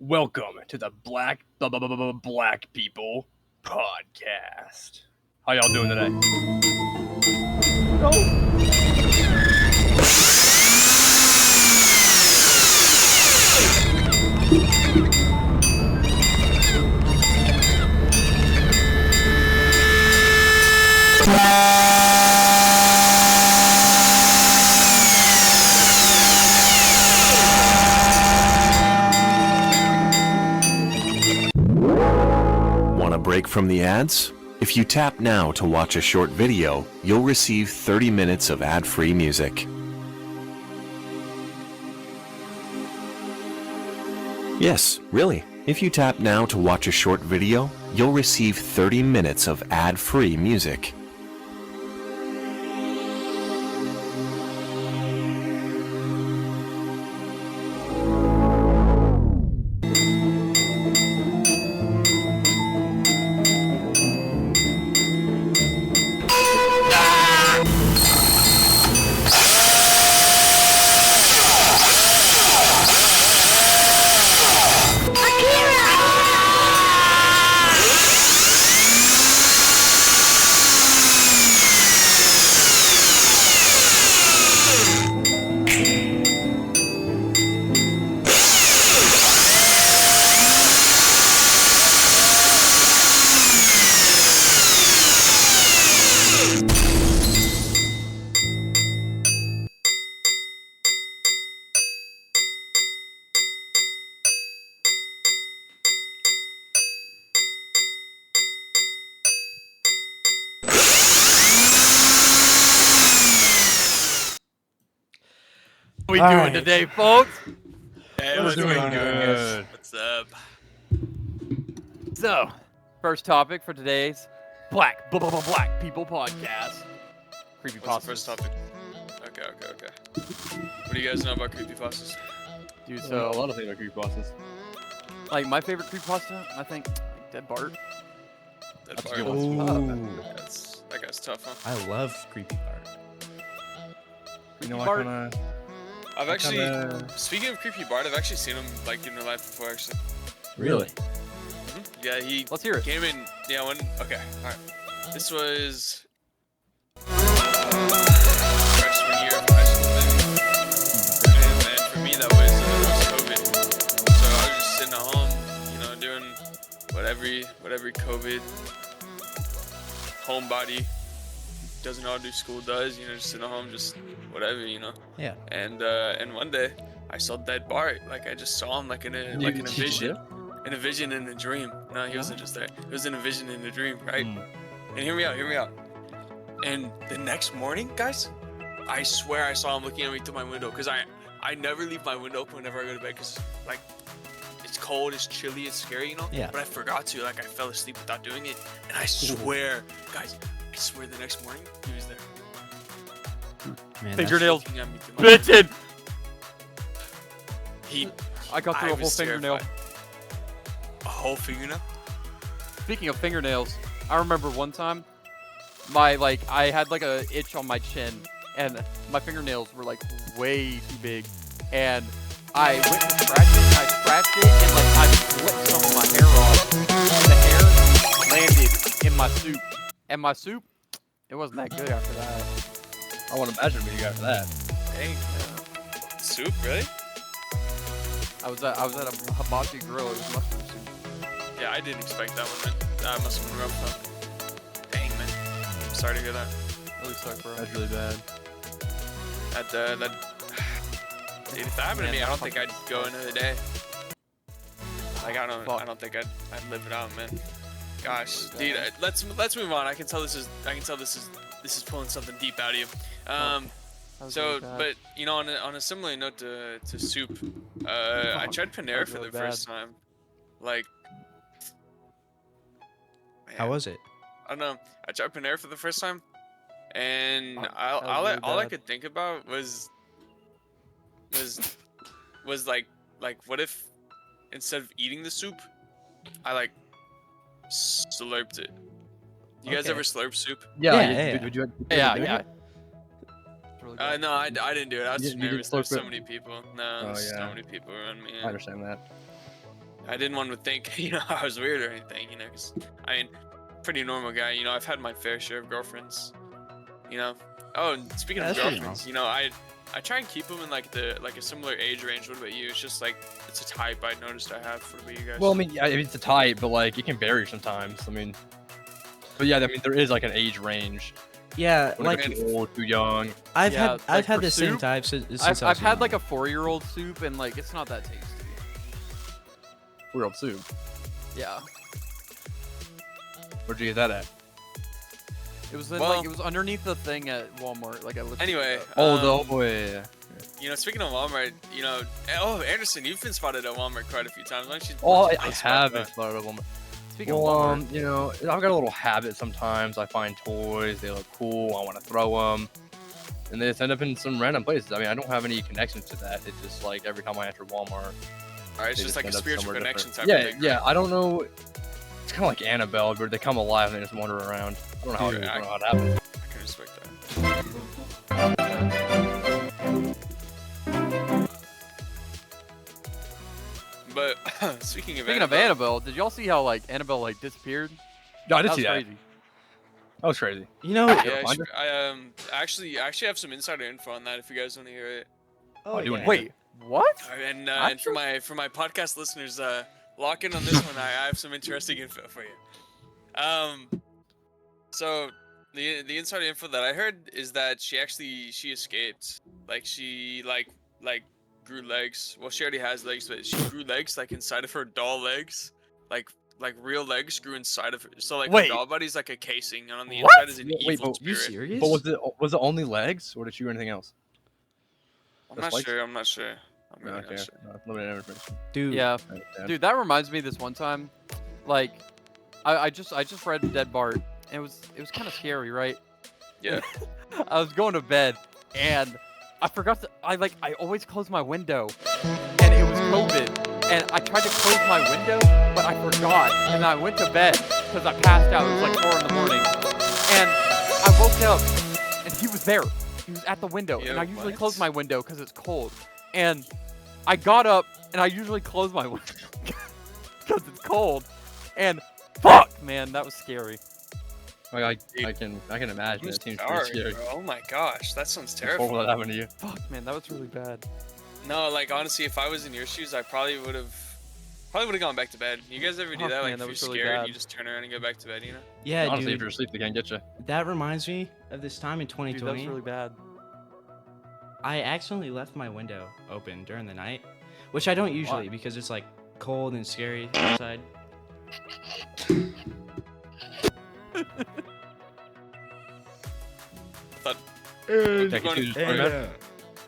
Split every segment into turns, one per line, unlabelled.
Welcome to the Black People Podcast. How y'all doing today?
Want a break from the ads? If you tap now to watch a short video, you'll receive 30 minutes of ad-free music. Yes, really. If you tap now to watch a short video, you'll receive 30 minutes of ad-free music.
What are we doing today, folks?
Hey,
What's
what's
going
good?
on?
What's up?
So, first topic for today's Black People Podcast. Creepy
What's the first topic? Okay. What do you guys know about creepypastas?
Dude,
So a
so
lot of things are creepypastas.
like my favorite creepypasta, I think, Dead Bart.
That
That's a
part.
good one.
That guy's tough, huh?
I love creepy art.
You know,
Bart?
I kind
I've actually,
kinda-
speaking of creepy Bart, I've actually seen him like in real life before, actually.
Really?
Yeah, he
Let's hear it.
came in. Yeah, okay, all right. This was freshman year of high school, maybe. And for me, that was COVID. So I was just sitting at home, you know, doing whatever COVID homebody doesn't know how to do school does, you know, just sitting at home, just whatever, you know.
Yeah.
And one day I saw Dead Bart. Like I just saw him like in a vision. In a vision in a dream. No, he wasn't just there. It was in a vision in a dream, right? And hear me out. And the next morning, guys, I swear I saw him looking at me through my window, because I never leave my window open whenever I go to bed, because like it's cold, it's chilly, it's scary, you know?
Yeah.
But I forgot to, like I fell asleep without doing it. And I swear, guys, I swear the next morning he was there.
Man,
Fingernails
Looking at me through my window.
bitten. I got through
I
a whole
was
fingernail.
terrified. A whole fingernail?
Speaking of fingernails, I remember one time, I had like a itch on my chin, and my fingernails were like way too big, and I went to scratch it, and I scratched it, and like I flipped some of my hair off. The hair landed in my soup, and my soup, it wasn't that good after that.
I want to imagine what you got for that.
Dang. Soup, really?
I was at a hibachi grill. It was mushroom soup.
Yeah, I didn't expect that one, man. That must have been rough, huh? Dang, man. I'm sorry to hear that.
Really sucked, bro.
That's really bad.
Dude, if that happened to me, I don't think I'd go another day. Like I don't think I'd live it out, man. Gosh, dude, let's move on. I can tell this is pulling something deep out of you. So, but you know, on a similar note to soup, I tried Panera for the first time. Like, man,
How was it?
I don't know. I tried Panera for the first time, and
That
all
was really
I
bad.
could think about was like what if instead of eating the soup, I like slurped it. You guys
Okay.
ever slurp soup?
Yeah.
Would you
Yeah. It's really good.
No, I didn't do it. I was
You
just
didn't
nervous.
slurp
There's so
it?
many people. No,
Oh,
there's so
yeah.
many people around me.
I understand that.
I didn't want to think, I was weird or anything, 'cause I mean, pretty normal guy, I've had my fair share of girlfriends, Oh, and speaking
Yeah,
of
that's pretty
girlfriends, I try and keep them in like a similar age range. What about you? It's just like it's a type I noticed I have. What about you guys?
Well, I mean, yeah, it's a type, but like it can vary sometimes. I mean, but yeah, I mean, there is like an age range.
Yeah,
When
like
it's too old, too young.
I've
Yeah,
had
like for
the same
soup,
type since I
I've
was
had
young.
like a 4-year-old soup, and like it's not that tasty.
Real soup.
Yeah,
Where'd you get that at?
it was in,
Well-
like it was underneath the thing at Walmart. Like I lifted it
Anyway,
up.
Oh, yeah.
speaking of Walmart, oh, Anderson, you've been spotted at Walmart quite a few times. Why don't you?
Oh,
why don't
I
you spot
have
that?
been spotted at Walmart.
Speaking of
Well,
Walmart,
I've got a little habit sometimes. I find toys, they look cool, I want to throw them, and they just end up in some random places. I mean, I don't have any connections to that. It's just like every time I enter Walmart.
All right, it's
they
just like a
end up
spiritual
somewhere
connection
different.
type
Yeah,
of thing.
yeah. I don't know. It's kind of like Annabelle, where they come alive and they just wander around. I don't know how,
Dude,
I don't
I-
know how it happens.
I can respect that. But speaking of
Annabelle, did y'all see how like Annabelle like disappeared?
No, I did
That
see
was
that.
crazy.
That was crazy.
You know,
yeah,
Find
I actually have some insider info on that if you guys want to hear it.
Oh, do it.
Wait, what?
And
Actually?
for my podcast listeners, lock in on this one. I have some interesting info for you. So the insider info that I heard is that she escaped. Like she grew legs. Well, she already has legs, but she grew legs like inside of her doll legs, like real legs grew inside of her. So like
Wait.
her doll body's like a casing, and on the
What?
inside is an
Wait,
evil
but
you
spirit.
serious?
But was it only legs, or did she do anything else?
I'm
Just
not
legs?
sure. I'm not sure. I'm really
Okay.
not sure.
No, limited information.
Dude,
Yeah,
I understand.
dude, that reminds me of this one time. Like, I just read Dead Bart, and it was kind of scary, right?
Yeah.
I was going to bed, and I forgot to. I always close my window, and it was COVID, and I tried to close my window, but I forgot, and I went to bed because I passed out. It was like 4 in the morning, and I woke up, and he was there. He was at the window, and
Yo,
I usually
what?
close my window because it's cold, and I got up, and I usually close my window because it's cold, and fuck, man, that was scary.
Like, I can imagine. It seems pretty
Sorry,
scary.
bro. Oh my gosh, that sounds
What
terrifying.
will that happen to you?
Fuck, man, that was really bad.
No, like honestly, if I was in your shoes, I probably would have gone back to bed. You guys ever do
Oh,
that? Like
man, that
if
was
you're
really
scared,
bad.
you just turn around and go back to bed.
yeah,
Honestly, if
dude.
you're asleep, they can't get you.
That reminds me of this time in
Dude, that was
2020.
really bad.
I accidentally left my window open during the night, which I don't usually because it's like cold and scary outside.
But
Take
going-
it to the man.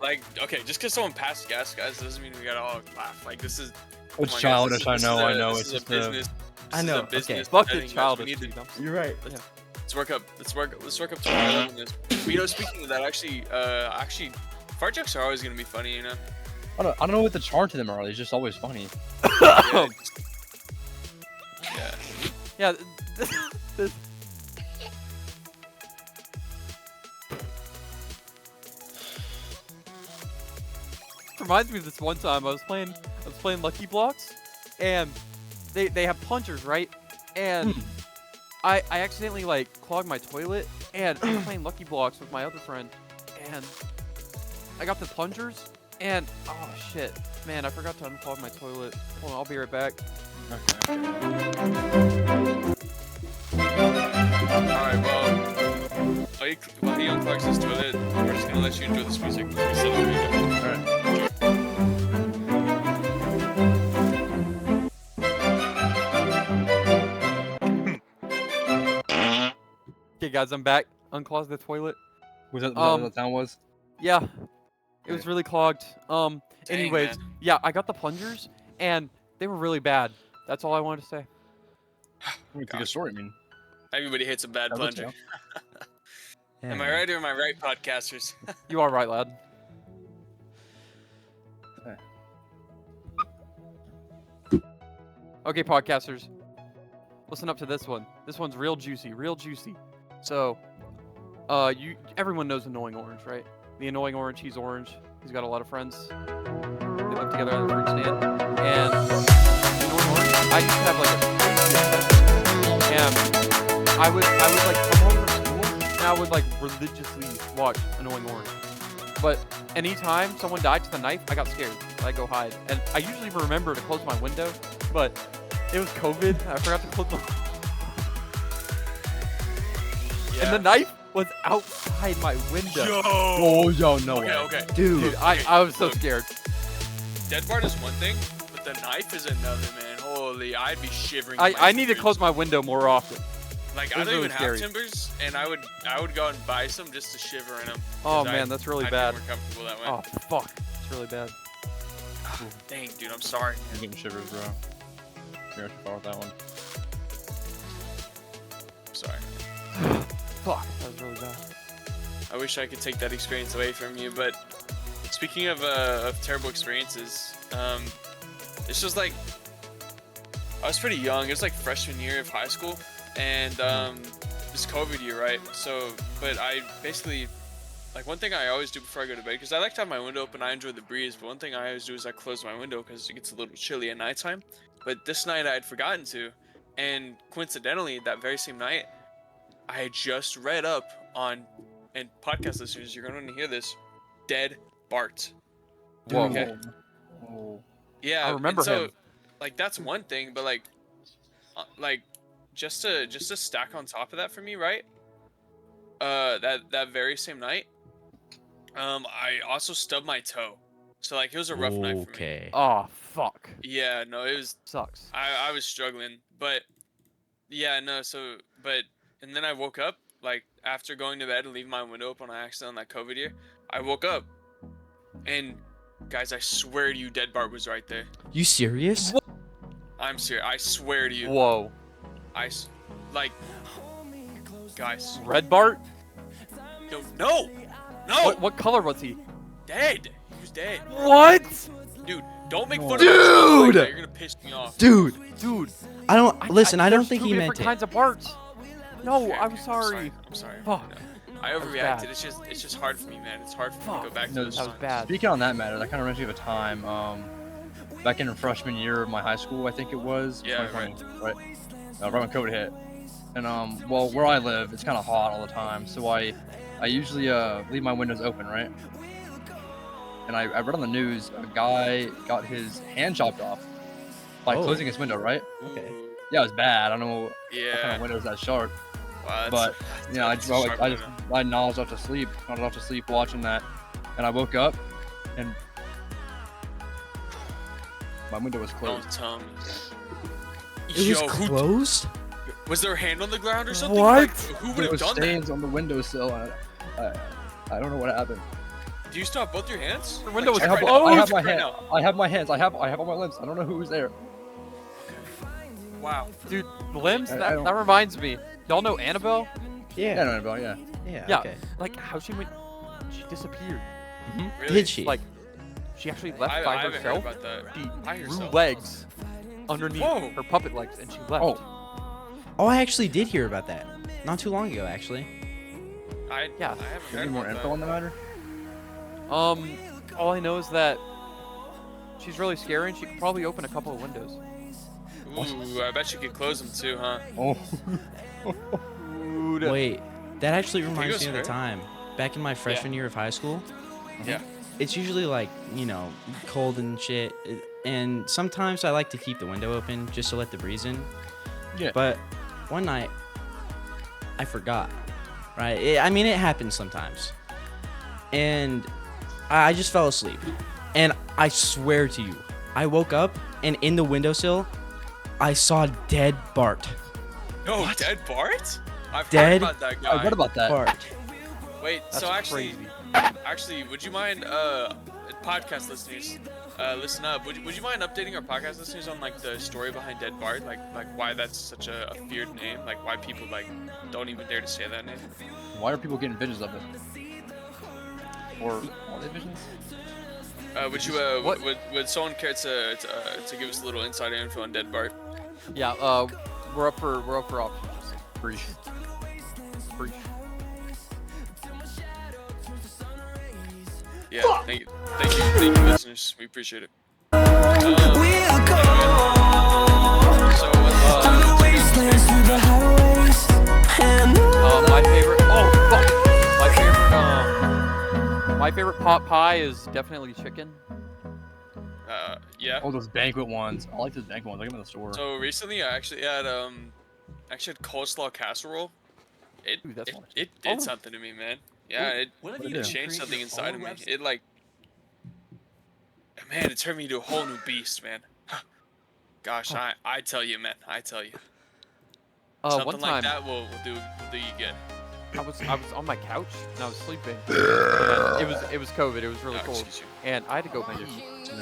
like, okay, just because someone passed gas, guys, doesn't mean we gotta all laugh. Like this is.
It's
come on, guys,
childish. I know.
This
It's
is
just
a business.
I know, okay.
Business
Fuck
setting,
the
guys.
childish.
We need to-
dude, I'm sorry.
You're right.
Let's work up. Let's work up to our level in this. But, speaking of that, actually, fart jokes are always gonna be funny.
I don't know what the charm to them are. They're just always funny.
Yeah. yeah.
Yeah, this, reminds me of this one time I was playing Lucky Blocks, and they have plungers, right? And I accidentally like clogged my toilet, and I was playing Lucky Blocks with my other friend, and I got the plungers, and oh shit, man, I forgot to unclog my toilet. Hold on, I'll be right back.
Alright, well, while he unclogs his toilet, we're just gonna let you enjoy this music. Alright.
Okay, guys, I'm back. Unclogged the toilet.
Was that
Um,
what the town was?
Yeah, it was really clogged.
Dang,
Anyways,
man.
yeah, I got the plungers, and they were really bad. That's all I wanted to say.
It's a good story. I mean,
Everybody hates a bad
that looks
plunger.
down.
Am I right or am I right, podcasters?
You are right, lad. Okay, podcasters, listen up to this one. This one's real juicy, real juicy. So, everyone knows Annoying Orange, right? The Annoying Orange, he's orange. He's got a lot of friends. They live together at a fruit stand, and the Annoying I used to have like a crazy obsession, and I would like come home from school and I would like religiously watch Annoying Orange. But anytime someone died to the knife, I got scared. I go hide, and I usually remember to close my window, but it was COVID. I forgot to close my. And the knife was outside my window.
Oh, yo, no way.
Okay.
Dude, I was so scared.
Dead Bart is one thing, but the knife is another, man. Holy, I'd be shivering.
I need to close my window more often.
Like,
It
I
was
don't
really
even
scary.
have timbers, and I would go out and buy some just to shiver in them.
Oh man, that's really bad.
I'd be more comfortable that way.
Oh fuck, it's really bad.
Dang, dude, I'm sorry.
I'm getting shivers, bro. You're too far with that one.
Sorry.
Fuck, that was really bad.
I wish I could take that experience away from you, but speaking of terrible experiences, it's just like I was pretty young. It was like freshman year of high school, and this COVID year, right? So, but I basically like one thing I always do before I go to bed, because I like to have my window open. I enjoy the breeze, but one thing I always do is I close my window because it gets a little chilly at nighttime. But this night I had forgotten to, and coincidentally, that very same night, I had just read up on, and podcast listeners, you're going to hear this, Dead Bart.
Whoa.
Okay.
Oh.
Yeah,
I remember
and so,
him.
like, that's one thing, but like just to stack on top of that for me, right? That very same night, I also stubbed my toe, so like it was a rough night for me.
Okay.
Oh fuck,
Yeah, no, it was.
sucks.
I was struggling, but yeah, no. And then I woke up like after going to bed and leaving my window open on accident on that COVID year. I woke up, and guys, I swear to you, Dead Bart was right there.
You serious?
I'm serious. I swear to you.
Whoa,
Like, guys.
Red Bart?
No.
What color was he?
Dead. He was dead.
What?
Dude, don't make fun of
Dude!
me like that. You're gonna piss me off.
Dude,
Dude,
I don't listen. I don't
there's
think
two
he meant
different
it.
kinds of Barts. No,
Okay,
I'm
okay,
sorry.
I'm sorry.
Fuck.
No. I
was
overreacted.
bad.
It's just hard for me, man. It's hard for me to go
Fuck.
back to
No,
those
That was
times.
bad.
Speaking on that matter, that kind of reminds me of a time, back in freshman year of my high school, I think it was.
Yeah,
2020, right when COVID hit. And well, where I live, it's kind of hot all the time, so I usually leave my windows open, right? And I read on the news a guy got his hand chopped off by
Oh.
closing his window, right?
Okay.
Yeah, it was bad. I don't know what kind
Yeah.
of window is that sharp,
Wow,
but you know, I
that's a sharp window.
nodded off to sleep. Nodded off to sleep watching that, and I woke up, and my window was closed.
Don't tell me.
It was
who
closed.
was there a hand on the ground or something?
What?
Like, who would
There
have
was
done that?
stains on the windowsill. And I don't know what happened.
Do you still have both your hands?
The window was
check
I have,
right now.
I have
Check
my
right
hand.
now.
I have my hands. I have all my limbs. I don't know who was there.
Wow.
Dude, limbs?
I
That
don't-
reminds me. Y'all know Annabelle?
Yeah,
Yeah.
no, Annabelle, yeah.
Yeah.
Yeah.
Okay.
Like how she went, she disappeared.
Really?
Did she?
Like, she actually left
I
by
haven't heard
herself.
about that.
She
By
grew
herself.
legs underneath
Whoa.
her puppet legs, and she left.
Oh,
Oh, I actually did hear about that. Not too long ago, actually.
Yeah.
I haven't heard
any more
about
info on the matter?
All I know is that she's really scary, and she could probably open a couple of windows.
Ooh, I bet you could close them too, huh?
Oh,
Dude.
Wait, that actually
it
reminds
was
me of the
her?
time back in my freshman year of high school.
Yeah.
It's usually like, cold and shit. And sometimes I like to keep the window open just to let the breeze in.
Yeah.
But one night, I forgot. Right? It happens sometimes. And I just fell asleep. And I swear to you, I woke up and in the windowsill, I saw Dead Bart.
No, Dead Bart? I've
Dead
heard about that guy.
I read about that.
Bart.
Wait,
That's
so actually,
crazy.
would you mind, podcast listeners, listen up. Would you mind updating our podcast listeners on like the story behind Dead Bart, like why that's such a feared name, like why people like don't even dare to say that name?
Why are people getting visions of it? Or are they visions?
Would you
What?
would someone care to give us a little insider info on Dead Bart?
Yeah. We're up for options.
Free.
Free.
Yeah, thank you, listeners. We appreciate it.
We'll go.
favorite pot pie is definitely chicken.
Yeah.
Oh, those banquet ones. I like those banquet ones. I get them in the store.
So recently, I actually had coleslaw casserole. It
Ooh, that's
it,
nice.
it did
Oh.
something to me, man. Yeah, it
What did it do?
changed something inside of me. It like, man, it turned me into a whole new beast, man. Gosh, I tell you, man, I tell you. Something
One
like
time
that will do you good.
I was on my couch and I was sleeping. And it was COVID. It was really
Oh,
cold,
excuse you.
and I had to go pee.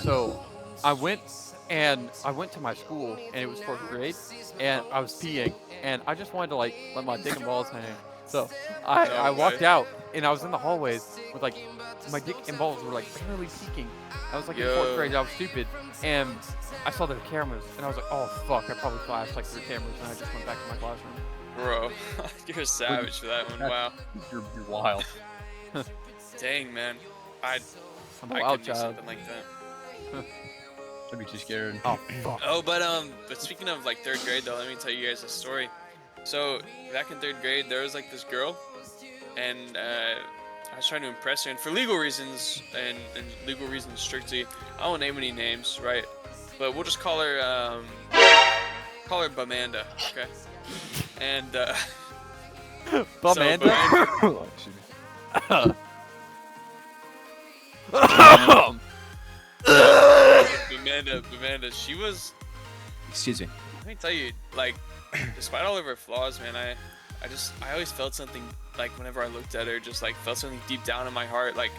So I went to my school, and it was 4th grade, and I was peeing, and I just wanted to like let my dick and balls hang. So I walked out, and I was in the hallways with like my dick and balls were like barely peeking. I was like in 4th grade. I was stupid, and I saw the cameras, and I was like, oh fuck, I probably flashed like 3 cameras, and I just went back to my classroom.
Bro, you're a savage for that one. Wow.
You're wild.
Dang, man. I
I'm a
couldn't
wild
do
child.
something like that.
I'd be too scared.
Oh fuck.
Oh, but speaking of like 3rd grade though, let me tell you guys a story. So back in 3rd grade, there was like this girl, and I was trying to impress her, and for legal reasons and legal reasons strictly, I won't name any names, right? But we'll just call her Bamanda, okay? And
Bamanda?
Oh, excuse me.
Bamanda, she was.
Excuse me.
Let me tell you, like, despite all of her flaws, man, I always felt something, like, whenever I looked at her, just like felt something deep down in my heart, like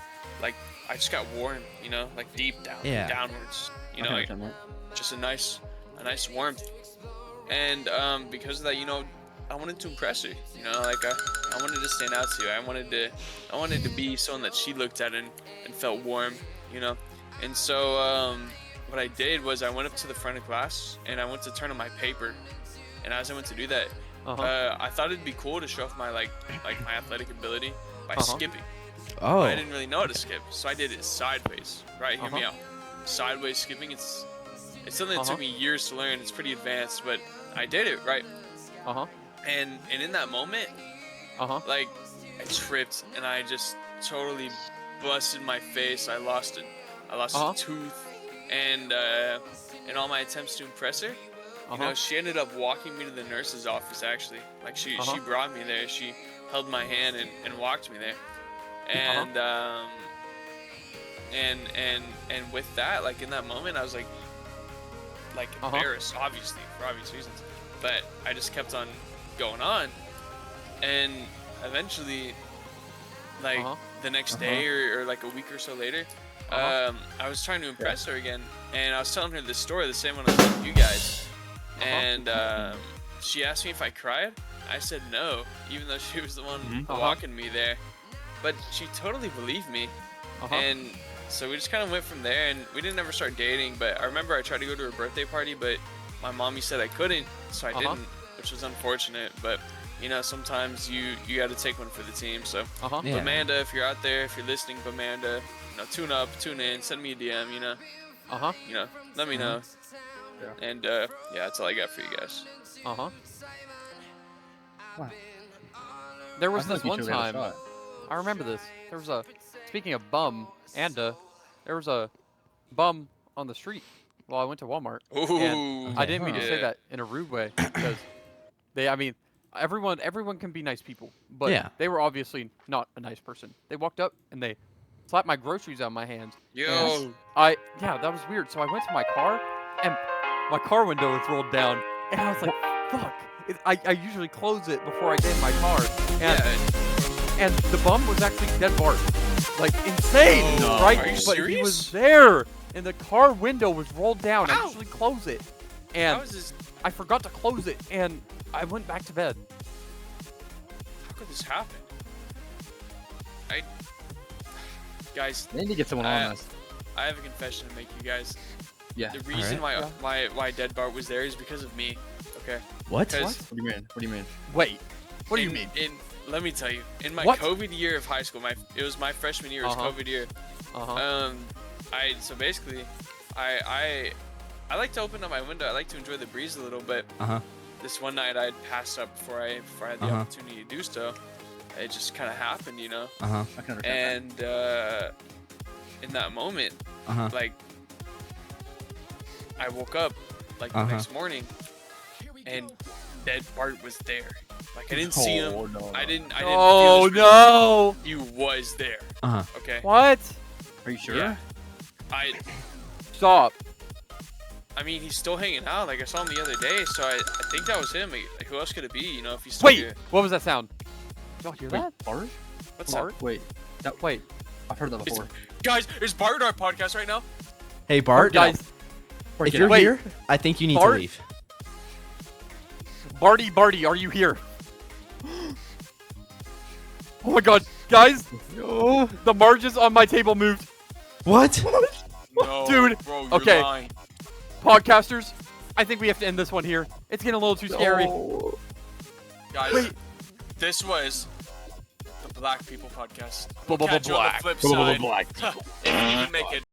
I just got warm, you know, like deep down,
Yeah.
downwards, you know,
Okay,
like,
time out.
just a nice warmth. And because of that, you know, I wanted to impress her, you know, like I wanted to stand out to her. I wanted to be someone that she looked at and felt warm, you know. And so what I did was I went up to the front of class and I went to turn on my paper. And as I went to do that, I thought it'd be cool to show off my like my athletic ability by skipping.
Oh.
But I didn't really know how to skip, so I did it sideways. Right, hear me out. Sideways skipping, it's something that took me years to learn. It's pretty advanced, but I did it right. And in that moment, like I tripped and I just totally busted my face. I lost a tooth, and in all my attempts to impress her, you know, she ended up walking me to the nurse's office. Actually, like she brought me there. She held my hand and walked me there, and and with that, like in that moment, I was like embarrassed, obviously for obvious reasons, but I just kept on going on, and eventually, like the next day or like a week or so later, I was trying to impress her again, and I was telling her this story, the same one I was telling you guys, and she asked me if I cried. I said no, even though she was the one walking me there, but she totally believed me, and so we just kind of went from there, and we didn't ever start dating. But I remember I tried to go to her birthday party, but my mommy said I couldn't, so I didn't, which was unfortunate. But you know, sometimes you got to take one for the team. So
Yeah.
Bamanda, if you're out there, if you're listening, Bamanda, you know, tune up, tune in, send me a DM, you know, you know, let me know. And yeah, that's all I got for you guys.
Wow.
There was
I feel
this
like
one
you two had a
time.
shot.
I remember this. There was speaking of bum, there was a bum on the street while I went to Walmart.
Ooh,
And I didn't mean to say
yeah.
that in a rude way because I mean, everyone can be nice people, but
Yeah.
they were obviously not a nice person. They walked up and they slapped my groceries out of my hands.
Yo,
Yeah, that was weird. So I went to my car, and my car window was rolled down, and I was like, fuck. I usually close it before I get in my car, and and the bum was actually dead Bart. Like, insane,
No,
right?
are you
But he
serious?
was there, and the car window was rolled down. I
Ow!
usually close it,
how
and
is this?
I forgot to close it, and I went back to bed.
How could this happen? Guys,
They need to get someone on this.
I have a confession to make, you guys.
Yeah.
The reason why Dead Bart was there is because of me. Okay.
What?
Because
What do you mean? What do you mean?
Wait, what do you mean?
Let me tell you. In my
What?
COVID year of high school, it was my freshman year. It was COVID year. So basically, I like to open up my window. I like to enjoy the breeze a little bit. This one night I had passed up before I had the opportunity to do so, it just kind of happened, you know.
Uh huh.
I can understand
And in that moment,
Uh huh.
like, I woke up like the
Uh-huh.
next morning, and dead Bart was there. Like I didn't see him.
Oh, no,
I
no.
didn't. I didn't
Oh
feel his
no!
He was there.
Uh huh.
Okay.
What?
Are you sure?
Yeah. I
Stop.
mean, he's still hanging out. Like I saw him the other day, so I think that was him. Like, who else could it be? You know, if he's still
Wait,
here.
what was that sound? Y'all hear
Wait,
that?
Bart?
What's
Bart?
up,
Wait,
Wait,
I've heard that
It's-
before.
guys? Is Bart on our podcast right now?
Hey Bart,
guys,
Bart,
if
get
you're
out.
Wait.
here, I think you need
Bart?
to leave.
Barty, are you here? Oh my God, guys! The margins on my table moved.
What?
No,
Dude,
Bro, you're
okay.
lying.
Podcasters, I think we have to end this one here. It's getting a little too scary.
Guys,
Wait.
this was the Black People Podcast.
Blah, blah, blah,
Catch you on
black.
the flip
Blah, blah, blah,
side.
black
If you can make it.